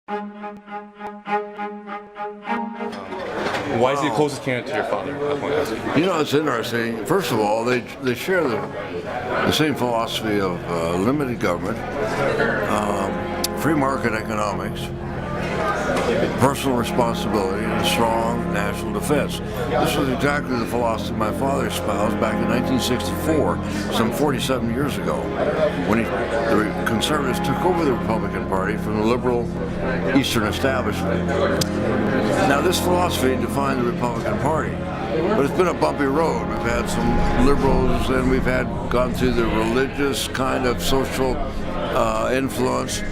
Why is he the closest candidate to your father? That's what I'm asking. You know, it's interesting. First of all, they share the same philosophy of limited government, free market economics, personal responsibility, and a strong national defense. This was exactly the philosophy my father espoused back in 1964, some 47 years ago, when the conservatives took over the Republican Party from the liberal Eastern establishment. Now, this philosophy defined the Republican Party, but it's been a bumpy road. We've had some liberals, and we've gone through the religious kind of social influence.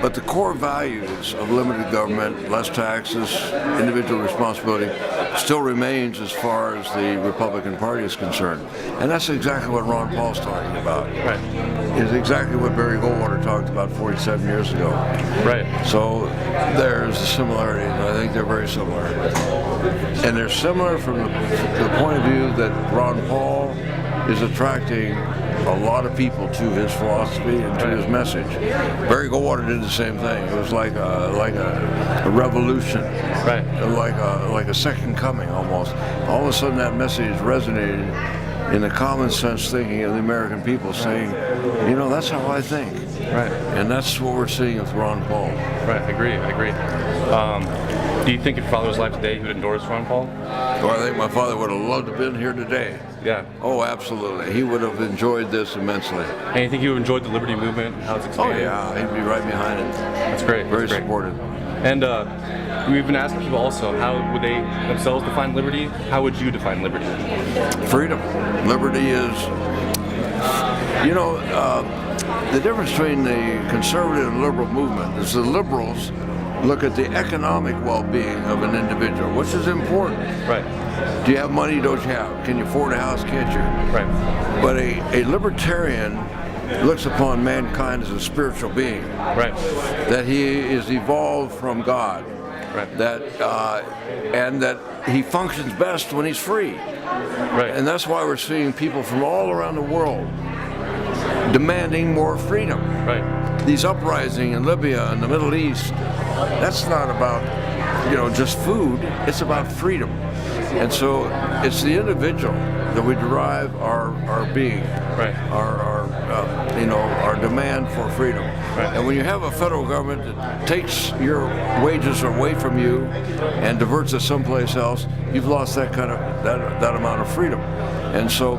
But the core values of limited government, less taxes, individual responsibility, still remains as far as the Republican Party is concerned. And that's exactly what Ron Paul's talking about. Right. It's exactly what Barry Goldwater talked about 47 years ago. Right. So there's the similarities. I think they're very similar. And they're similar from the point of view that Ron Paul is attracting a lot of people to his philosophy and to his message. Barry Goldwater did the same thing. It was like a revolution, right? Like a second coming almost. All of a sudden, that message resonated in the common sense thinking of the American people, saying, you know, that's how I think. Right. And that's what we're seeing with Ron Paul. Right. I agree. Do you think if your father was alive today, he would endorse Ron Paul? Well, I think my father would have loved to have been here today. Yeah. Oh, absolutely. He would have enjoyed this immensely. And you think he would have enjoyed the liberty movement and how it's expanded? Oh, yeah. He'd be right behind it. That's great. Very supportive. And we've been asking people also, how would they themselves define liberty? How would you define liberty? Freedom. Liberty is, you know, the difference between the conservative and liberal movement is the liberals look at the economic well-being of an individual, which is important. Right. Do you have money? Don't you have? Can you afford a house? Can't you? Right. But a libertarian looks upon mankind as a spiritual being. Right. That he is evolved from God. Right. That and that he functions best when he's free. Right. And that's why we're seeing people from all around the world demanding more freedom. Right. These uprisings in Libya and the Middle East, that's not about, you know, just food. It's about freedom. And so it's the individual that we derive our being, right. Our demand for freedom. Right. And when you have a federal government that takes your wages away from you and diverts it someplace else, you've lost that kind of that amount of freedom. And so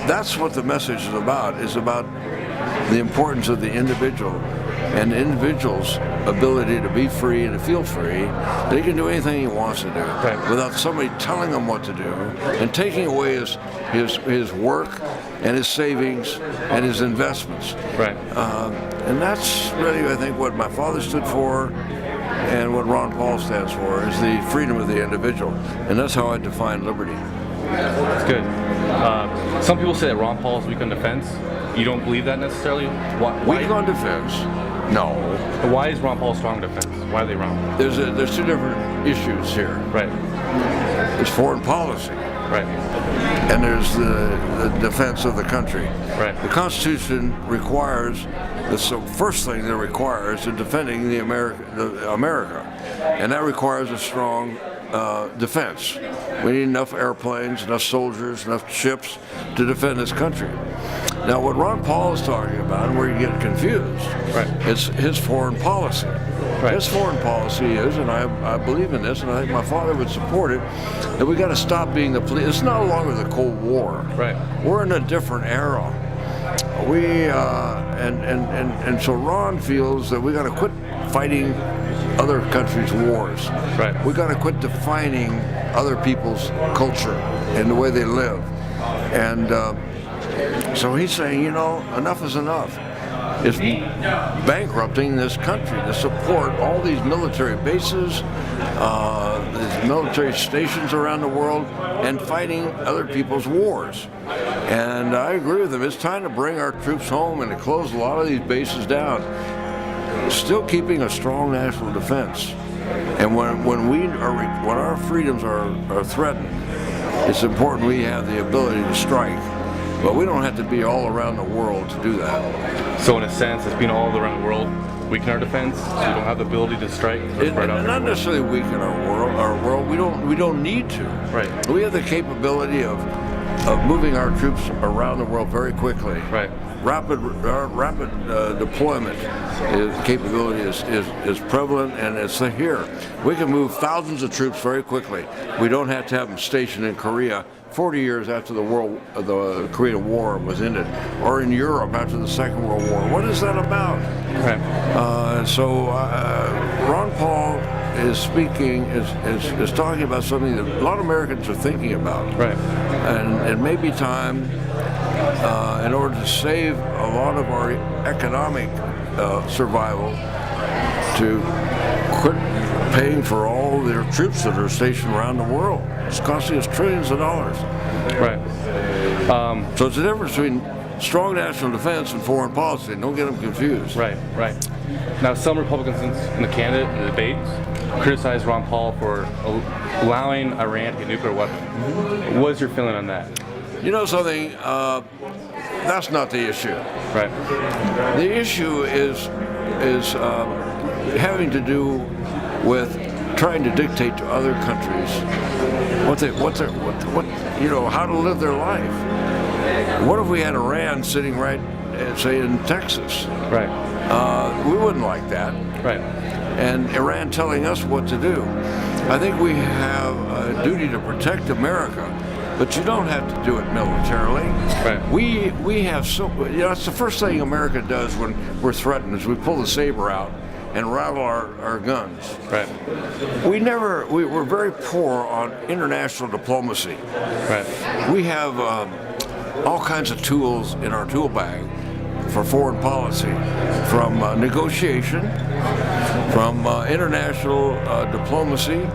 that's what the message is about the importance of the individual and the individual's ability to be free and to feel free. They can do anything he wants to do, right, without somebody telling him what to do and taking away his work and his savings and his investments. Right. And that's really, I think, what my father stood for and what Ron Paul stands for, is the freedom of the individual. And that's how I define liberty. That's good. Some people say that Ron Paul is weak on defense. You don't believe that necessarily? Why? Weak on defense? No. But why is Ron Paul strong on defense? Why are they wrong? There's two different issues here. Right. There's foreign policy. Right. And there's the defense of the country. Right. The Constitution requires, the first thing that it requires is defending the America. And that requires a strong defense. We need enough airplanes, enough soldiers, enough ships to defend this country. Now, what Ron Paul is talking about, and where you get confused, right, is his foreign policy. Right. His foreign policy is, and I believe in this, and I think my father would support it, that we got to stop being the police. It's no longer the Cold War. Right. We're in a different era. And so Ron feels that we got to quit fighting other countries' wars. Right. We got to quit defining other people's culture and the way they live. And so he's saying, you know, enough is enough. It's bankrupting this country to support all these military bases, these military stations around the world, and fighting other people's wars. And I agree with him. It's time to bring our troops home and to close a lot of these bases down. Still keeping a strong national defense. And when our freedoms are threatened, it's important we have the ability to strike. But we don't have to be all around the world to do that. So in a sense, it's being all around the world weaken our defense, so we don't have the ability to strike? Not necessarily weaken our world. We don't need to. Right. We have the capability of moving our troops around the world very quickly. Right. Rapid deployment capability is prevalent, and it's here. We can move thousands of troops very quickly. We don't have to have them stationed in Korea 40 years after the Korean War was ended, or in Europe after the Second World War. What is that about? Right. Ron Paul is speaking, is talking about something that a lot of Americans are thinking about. Right. And it may be time, in order to save a lot of our economic survival, to quit paying for all their troops that are stationed around the world. It's costing us trillions of dollars. Right. So it's the difference between strong national defense and foreign policy. Don't get them confused. Right. Now, some Republicans in the debates criticize Ron Paul for allowing Iran to get a nuclear weapon. What's your feeling on that? You know something? That's not the issue. Right. The issue is having to do with trying to dictate to other countries how to live their life. What if we had Iran sitting right, say, in Texas? Right. We wouldn't like that. Right. And Iran telling us what to do. I think we have a duty to protect America, but you don't have to do it militarily. Right. We have it's the first thing America does when we're threatened is we pull the saber out and rattle our guns. Right. We're very poor on international diplomacy. Right. We have all kinds of tools in our tool bag for foreign policy, from negotiation, from international diplomacy,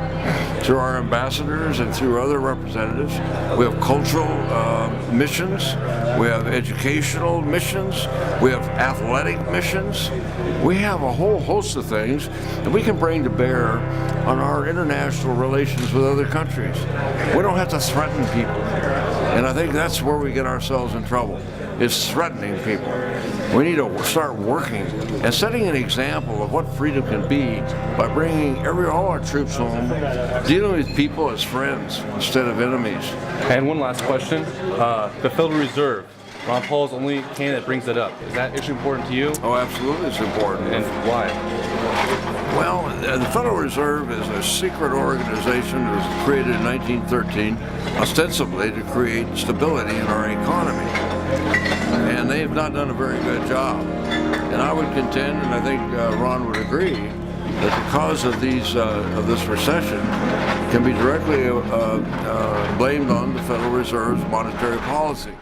through our ambassadors and through other representatives. We have cultural missions, we have educational missions, we have athletic missions. We have a whole host of things that we can bring to bear on our international relations with other countries. We don't have to threaten people. And I think that's where we get ourselves in trouble, is threatening people. We need to start working and setting an example of what freedom can be by bringing all our troops home, dealing with people as friends instead of enemies. And one last question. The Federal Reserve. Ron Paul's the only candidate that brings it up. Is that issue important to you? Oh, absolutely, it's important. And why? Well, the Federal Reserve is a secret organization that was created in 1913, ostensibly to create stability in our economy. And they have not done a very good job. And I would contend, and I think Ron would agree, that the cause of this recession can be directly blamed on the Federal Reserve's monetary policy.